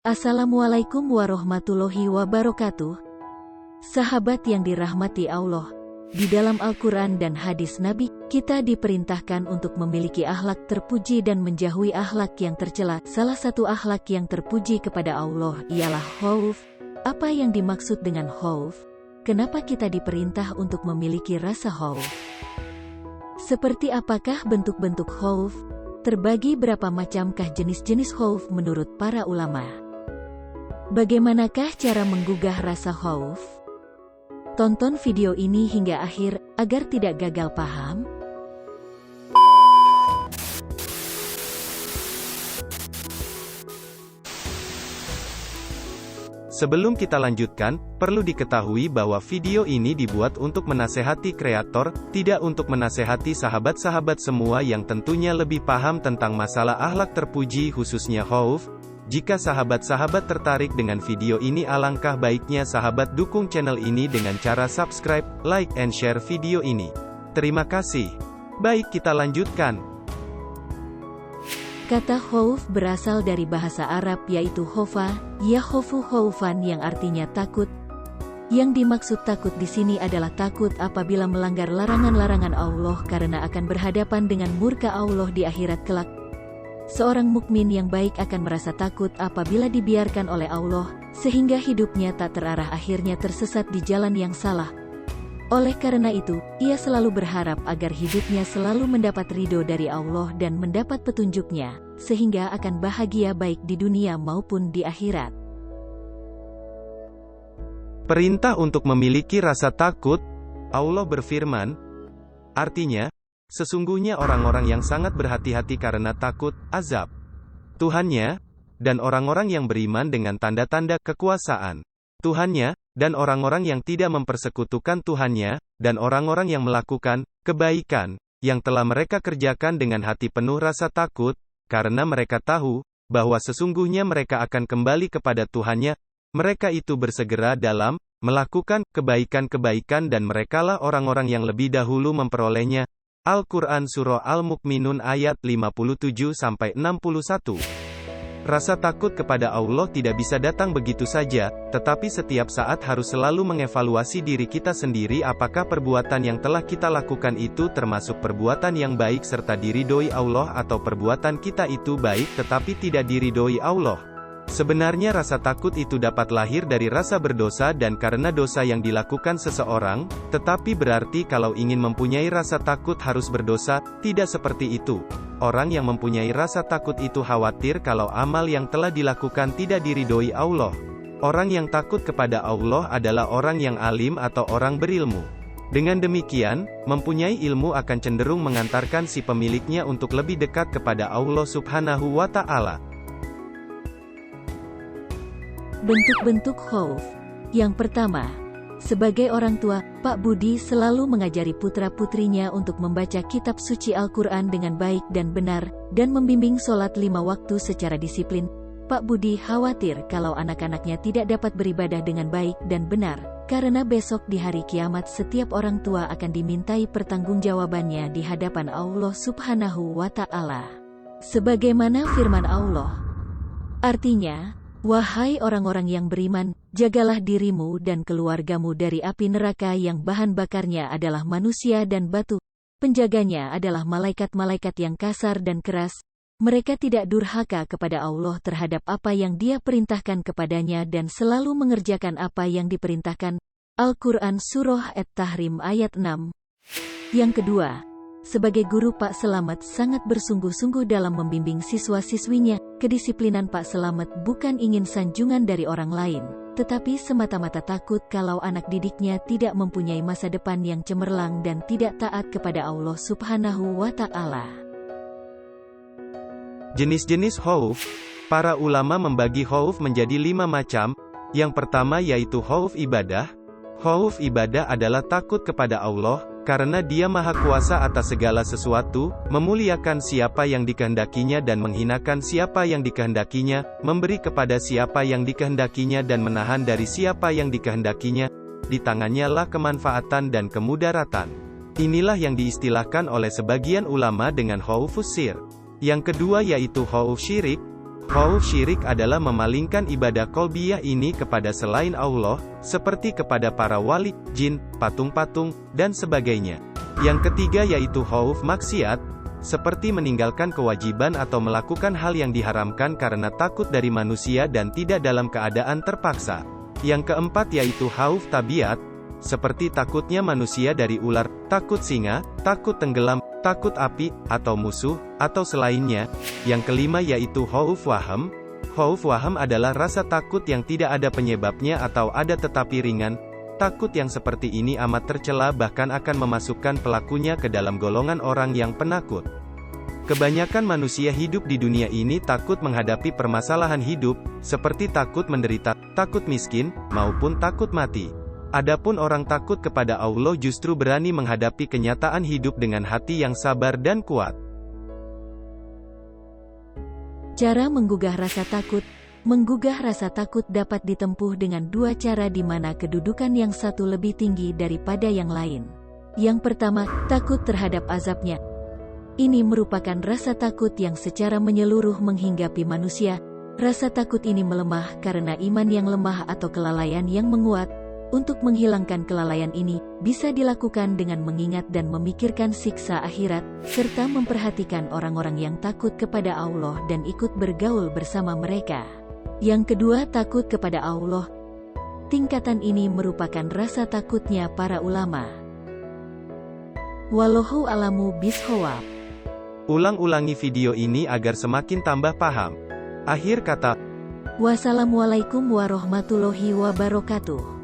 Assalamualaikum warahmatullahi wabarakatuh. Sahabat yang dirahmati Allah, di dalam Al-Quran dan hadis Nabi, kita diperintahkan untuk memiliki akhlak terpuji dan menjauhi akhlak yang tercela. Salah satu akhlak yang terpuji kepada Allah ialah khauf. Apa yang dimaksud dengan khauf? Kenapa kita diperintah untuk memiliki rasa khauf? Seperti apakah bentuk-bentuk khauf? Terbagi berapa macamkah jenis-jenis khauf menurut para ulama? Bagaimanakah cara menggugah rasa khauf? Tonton video ini hingga akhir, agar tidak gagal paham. Sebelum kita lanjutkan, perlu diketahui bahwa video ini dibuat untuk menasehati kreator, tidak untuk menasehati sahabat-sahabat semua yang tentunya lebih paham tentang masalah akhlak terpuji khususnya khauf. Jika sahabat-sahabat tertarik dengan video ini, alangkah baiknya sahabat dukung channel ini dengan cara subscribe, like and share video ini. Terima kasih. Baik, kita lanjutkan. Kata khauf berasal dari bahasa Arab yaitu khofa, yakhofu khaufan yang artinya takut. Yang dimaksud takut di sini adalah takut apabila melanggar larangan-larangan Allah karena akan berhadapan dengan murka Allah di akhirat kelak. Seorang mukmin yang baik akan merasa takut apabila dibiarkan oleh Allah, sehingga hidupnya tak terarah, akhirnya tersesat di jalan yang salah. Oleh karena itu, ia selalu berharap agar hidupnya selalu mendapat ridho dari Allah dan mendapat petunjuknya, sehingga akan bahagia baik di dunia maupun di akhirat. Perintah untuk memiliki rasa takut, Allah berfirman, artinya, sesungguhnya orang-orang yang sangat berhati-hati karena takut azab Tuhannya, dan orang-orang yang beriman dengan tanda-tanda kekuasaan Tuhannya, dan orang-orang yang tidak mempersekutukan Tuhannya, dan orang-orang yang melakukan kebaikan yang telah mereka kerjakan dengan hati penuh rasa takut, karena mereka tahu bahwa sesungguhnya mereka akan kembali kepada Tuhannya. Mereka itu bersegera dalam melakukan kebaikan-kebaikan dan merekalah orang-orang yang lebih dahulu memperolehnya. Al-Quran Surah Al-Mukminun ayat 57-61. Rasa takut kepada Allah tidak bisa datang begitu saja, tetapi setiap saat harus selalu mengevaluasi diri kita sendiri apakah perbuatan yang telah kita lakukan itu termasuk perbuatan yang baik serta diridhoi Allah atau perbuatan kita itu baik tetapi tidak diridhoi Allah. Sebenarnya rasa takut itu dapat lahir dari rasa berdosa dan karena dosa yang dilakukan seseorang, tetapi berarti kalau ingin mempunyai rasa takut harus berdosa, tidak seperti itu. Orang yang mempunyai rasa takut itu khawatir kalau amal yang telah dilakukan tidak diridhoi Allah. Orang yang takut kepada Allah adalah orang yang alim atau orang berilmu. Dengan demikian, mempunyai ilmu akan cenderung mengantarkan si pemiliknya untuk lebih dekat kepada Allah Subhanahu wa Ta'ala. Bentuk-bentuk khauf. Yang pertama, sebagai orang tua, Pak Budi selalu mengajari putra-putrinya untuk membaca kitab suci Al-Quran dengan baik dan benar, dan membimbing sholat 5 waktu secara disiplin. Pak Budi khawatir kalau anak-anaknya tidak dapat beribadah dengan baik dan benar, karena besok di hari kiamat setiap orang tua akan dimintai pertanggungjawabannya di hadapan Allah Subhanahu wa Ta'ala. Sebagaimana firman Allah. Artinya, wahai orang-orang yang beriman, jagalah dirimu dan keluargamu dari api neraka yang bahan bakarnya adalah manusia dan batu. Penjaganya adalah malaikat-malaikat yang kasar dan keras. Mereka tidak durhaka kepada Allah terhadap apa yang Dia perintahkan kepadanya dan selalu mengerjakan apa yang diperintahkan. Al-Quran Surah At-Tahrim ayat 6. Yang kedua, sebagai guru Pak Selamet sangat bersungguh-sungguh dalam membimbing siswa-siswinya. Kedisiplinan Pak Selamet bukan ingin sanjungan dari orang lain, tetapi semata-mata takut kalau anak didiknya tidak mempunyai masa depan yang cemerlang dan tidak taat kepada Allah Subhanahu wa Ta'ala. Jenis-jenis khauf. Para ulama membagi khauf menjadi 5 macam. Yang pertama yaitu khauf ibadah. Khauf ibadah adalah takut kepada Allah, karena Dia Maha Kuasa atas segala sesuatu, memuliakan siapa yang dikehendakinya dan menghinakan siapa yang dikehendakinya, memberi kepada siapa yang dikehendakinya dan menahan dari siapa yang dikehendakinya. Di tangannya lah kemanfaatan dan kemudaratan. Inilah yang diistilahkan oleh sebagian ulama dengan khaufus sir. Yang kedua yaitu khauf syirik. Khauf syirik adalah memalingkan ibadah qalbiyah ini kepada selain Allah, seperti kepada para wali, jin, patung-patung, dan sebagainya. Yang ketiga yaitu khauf maksiat, seperti meninggalkan kewajiban atau melakukan hal yang diharamkan karena takut dari manusia dan tidak dalam keadaan terpaksa. Yang keempat yaitu khauf tabiat, seperti takutnya manusia dari ular, takut singa, takut tenggelam, takut api, atau musuh, atau selainnya. Yang kelima yaitu khauf waham. Khauf waham adalah rasa takut yang tidak ada penyebabnya atau ada tetapi ringan. Takut yang seperti ini amat tercela bahkan akan memasukkan pelakunya ke dalam golongan orang yang penakut. Kebanyakan manusia hidup di dunia ini takut menghadapi permasalahan hidup, seperti takut menderita, takut miskin, maupun takut mati. Adapun orang takut kepada Allah justru berani menghadapi kenyataan hidup dengan hati yang sabar dan kuat. Cara menggugah rasa takut. Menggugah rasa takut dapat ditempuh dengan dua cara di mana kedudukan yang satu lebih tinggi daripada yang lain. Yang pertama, takut terhadap azabnya. Ini merupakan rasa takut yang secara menyeluruh menghinggapi manusia. Rasa takut ini melemah karena iman yang lemah atau kelalaian yang menguat. Untuk menghilangkan kelalaian ini, bisa dilakukan dengan mengingat dan memikirkan siksa akhirat, serta memperhatikan orang-orang yang takut kepada Allah dan ikut bergaul bersama mereka. Yang kedua, takut kepada Allah. Tingkatan ini merupakan rasa takutnya para ulama. Wallahu a'lamu bishawab. Ulang-ulangi video ini agar semakin tambah paham. Akhir kata. Wassalamualaikum warahmatullahi wabarakatuh.